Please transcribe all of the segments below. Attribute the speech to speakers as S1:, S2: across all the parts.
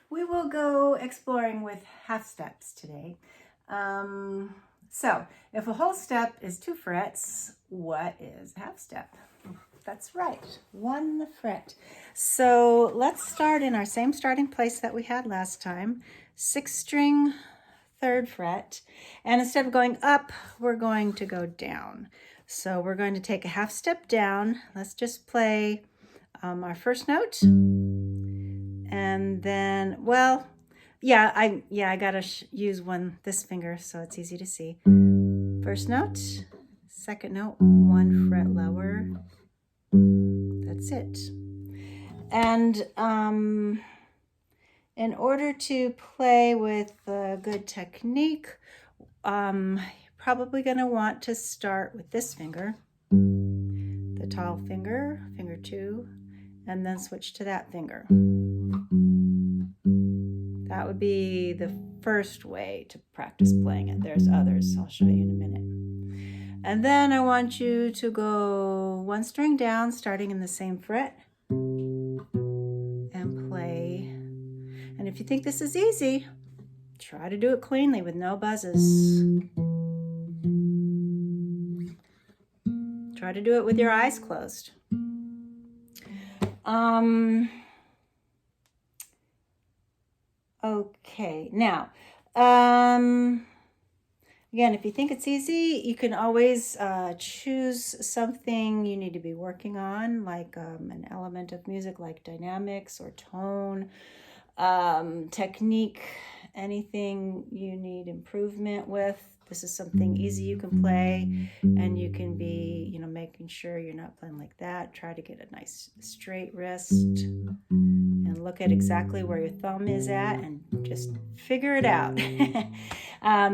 S1: we will go exploring with half steps today. So if a whole step is 2 frets, what is a half step? That's right, 1 fret. So let's start in our same starting place that we had last time, 6th string, 3rd fret. And instead of going up, we're going to go down. So we're going to take a half step down. Let's just play our first note. And then, well, I gotta use this finger so it's easy to see. First note, 2nd note, 1 fret lower. That's it. And in order to play with good technique, probably gonna want to start with this finger, the tall finger, finger 2, and then switch to that finger. That would be the first way to practice playing it. There's others, I'll show you in a minute. And then I want you to go 1 string down, starting in the same fret, and play. And if you think this is easy, try to do it cleanly with no buzzes. Try to do it with your eyes closed. Okay, now, again, if you think it's easy, you can always choose something you need to be working on, like an element of music like dynamics or tone, technique, anything you need improvement with. This is something easy you can play, and you can be, making sure you're not playing like that. Try to get a nice straight wrist and look at exactly where your thumb is at and just figure it out.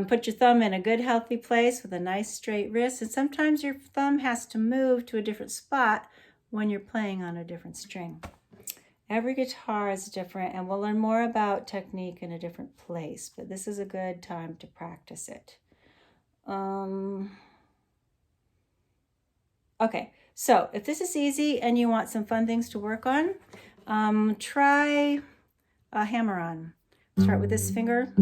S1: Put your thumb in a good healthy place with a nice straight wrist, and sometimes your thumb has to move to a different spot when you're playing on a different string. Every guitar is different, and we'll learn more about technique in a different place, but this is a good time to practice it. Okay, so if this is easy and you want some fun things to work on, try a hammer-on. Start with this finger.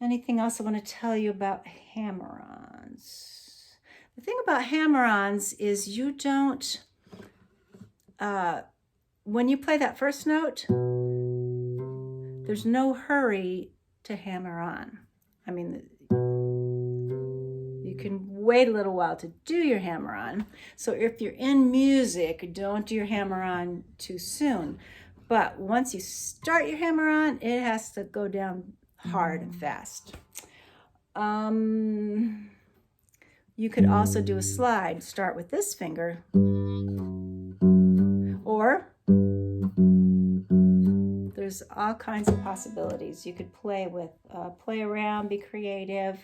S1: Anything else I want to tell you about hammer-ons? The thing about hammer-ons is you don't, when you play that first note, there's no hurry to hammer on. I mean, you can wait a little while to do your hammer on. So if you're in music, don't do your hammer on too soon. But once you start your hammer on, it has to go down hard and fast. You could also do a slide. Start with this finger, or there's all kinds of possibilities you could play with. Play around, be creative.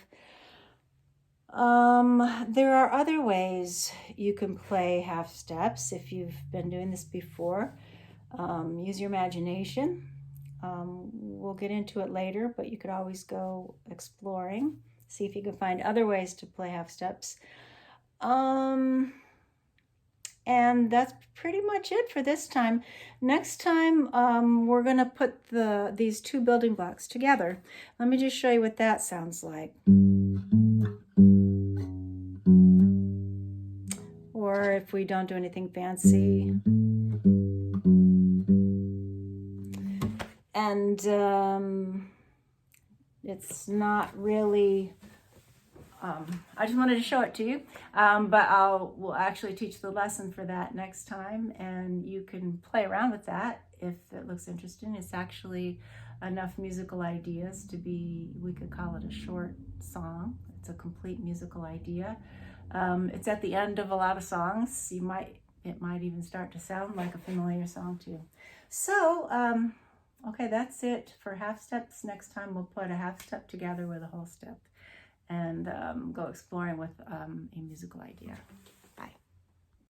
S1: There are other ways you can play half steps if you've been doing this before. Use your imagination. We'll get into it later, but you could always go exploring, see if you can find other ways to play half steps. And that's pretty much it for this time. Next time, we're going to put these 2 building blocks together. Let me just show you what that sounds like. Or if we don't do anything fancy. And it's not really, I just wanted to show it to you, but we'll actually teach the lesson for that next time, and you can play around with that if it looks interesting. It's actually enough musical ideas to be, we could call it a short song. It's a complete musical idea. It's at the end of a lot of songs. It might even start to sound like a familiar song to you. So, okay, that's it for half steps. Next time we'll put a half step together with a whole step and go exploring with a musical idea.